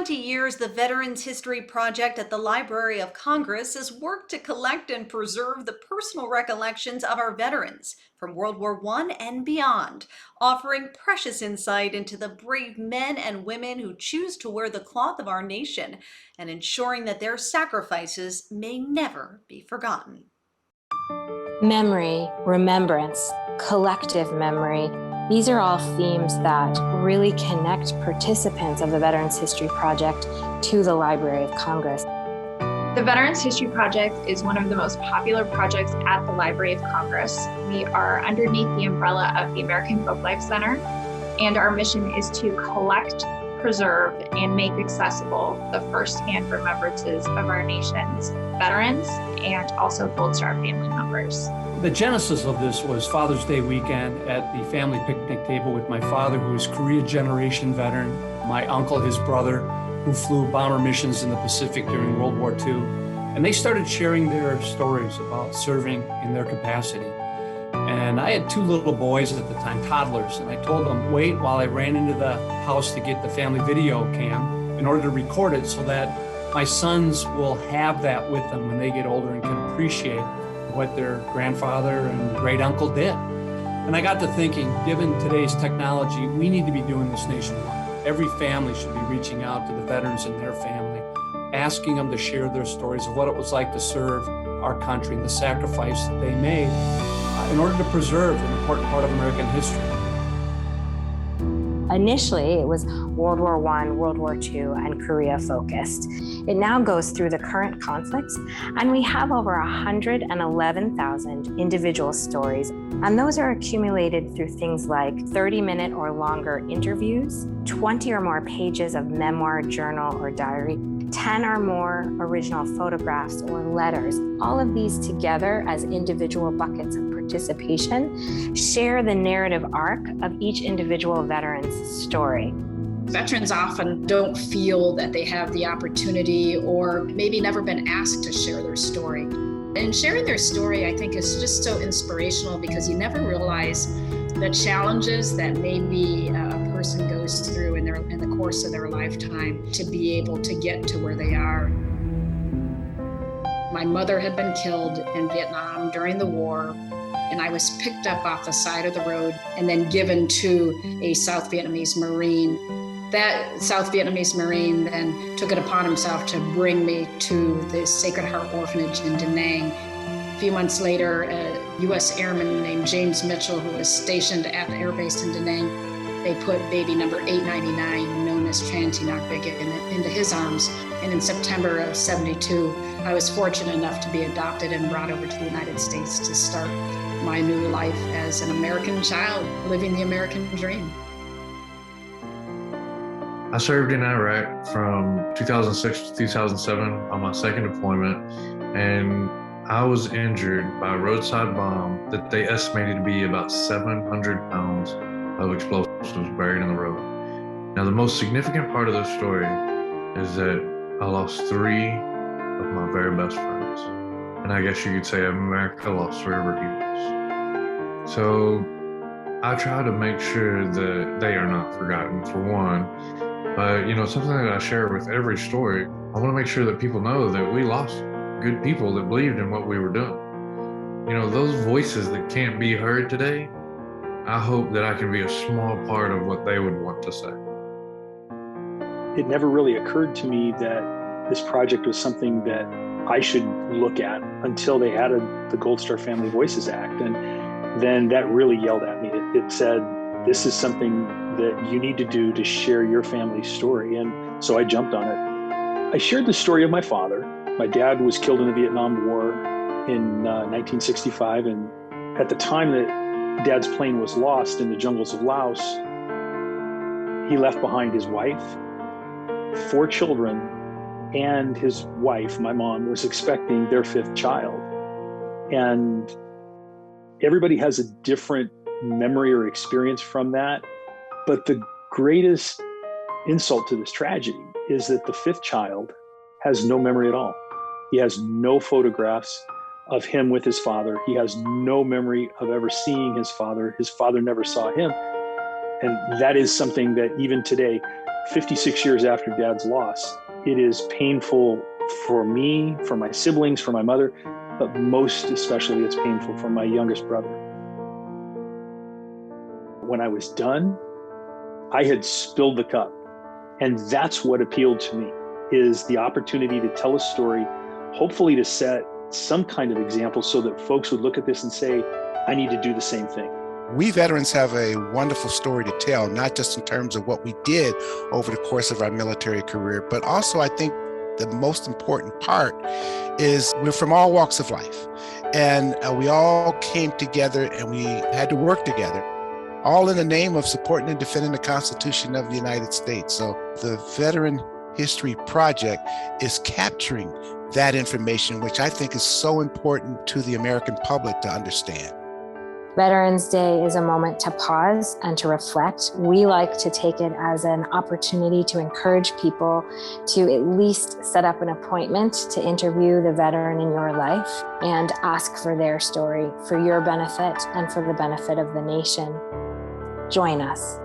20 years, the Veterans History Project at the Library of Congress has worked to collect and preserve the personal recollections of our veterans from World War I and beyond, offering precious insight into the brave men and women who choose to wear the cloth of our nation and ensuring that their sacrifices may never be forgotten. Memory, remembrance, collective memory. These are all themes that really connect participants of the Veterans History Project to the Library of Congress. The Veterans History Project is one of the most popular projects at the Library of Congress. We are underneath the umbrella of the American Folklife Center, and our mission is to collect, preserve, and make accessible the firsthand remembrances of our nation's veterans and also Gold Star family members. The genesis of this was Father's Day weekend at the family picnic table with my father, who was Korea generation veteran, my uncle, his brother, who flew bomber missions in the Pacific during World War II. And they started sharing their stories about serving in their capacity. And I had two little boys at the time, toddlers, and I told them, wait while I ran into the house to get the family video cam in order to record it so that my sons will have that with them when they get older and can appreciate what their grandfather and great uncle did. And I got to thinking, given today's technology, we need to be doing this nationwide. Every family should be reaching out to the veterans in their family, asking them to share their stories of what it was like to serve our country and the sacrifice that they made in order to preserve an important part of American history. Initially, it was World War I, World War II, and Korea focused. It now goes through the current conflicts, and we have over 111,000 individual stories. And those are accumulated through things like 30-minute or longer interviews, 20 or more pages of memoir, journal, or diary, 10 or more original photographs or letters. All of these together as individual buckets of participation share the narrative arc of each individual veteran's story. Veterans often don't feel that they have the opportunity or maybe never been asked to share their story. And sharing their story, I think, is just so inspirational because you never realize the challenges that maybe a person goes through in the course of their lifetime to be able to get to where they are. My mother had been killed in Vietnam during the war, and I was picked up off the side of the road and then given to a South Vietnamese Marine. That South Vietnamese Marine then took it upon himself to bring me to the Sacred Heart Orphanage in Da Nang. A few months later, a U.S. airman named James Mitchell, who was stationed at the air base in Da Nang, they put baby number 899, known as Tran Tinach Big, into his arms. And in September of '72, I was fortunate enough to be adopted and brought over to the United States to start my new life as an American child, living the American dream. I served in Iraq from 2006 to 2007 on my second deployment, and I was injured by a roadside bomb that they estimated to be about 700 pounds of explosives buried in the road. Now, the most significant part of this story is that I lost 3 of my very best friends. And I guess you could say America lost 3 of her heroes. So I try to make sure that they are not forgotten, for one. But, something that I share with every story, I want to make sure that people know that we lost good people that believed in what we were doing. Those voices that can't be heard today, I hope that I can be a small part of what they would want to say. It never really occurred to me that this project was something that I should look at until they added the Gold Star Family Voices Act. And then that really yelled at me. It said, this is something that you need to do to share your family's story. And so I jumped on it. I shared the story of my father. My dad was killed in the Vietnam War in 1965. And at the time that Dad's plane was lost in the jungles of Laos, he left behind his wife, 4 children, and his wife, my mom, was expecting their 5th child. And everybody has a different memory or experience from that. But the greatest insult to this tragedy is that the 5th child has no memory at all. He has no photographs of him with his father. He has no memory of ever seeing his father. His father never saw him. And that is something that even today 56 years after Dad's loss, it is painful for me, for my siblings, for my mother, but most especially it's painful for my youngest brother. When I was done, I had spilled the cup. And that's what appealed to me, is the opportunity to tell a story, hopefully to set some kind of example so that folks would look at this and say, I need to do the same thing. We veterans have a wonderful story to tell, not just in terms of what we did over the course of our military career, but also I think the most important part is we're from all walks of life. And we all came together and we had to work together, all in the name of supporting and defending the Constitution of the United States. So the Veteran History Project is capturing that information, which I think is so important to the American public to understand. Veterans Day is a moment to pause and to reflect. We like to take it as an opportunity to encourage people to at least set up an appointment to interview the veteran in your life and ask for their story for your benefit and for the benefit of the nation. Join us.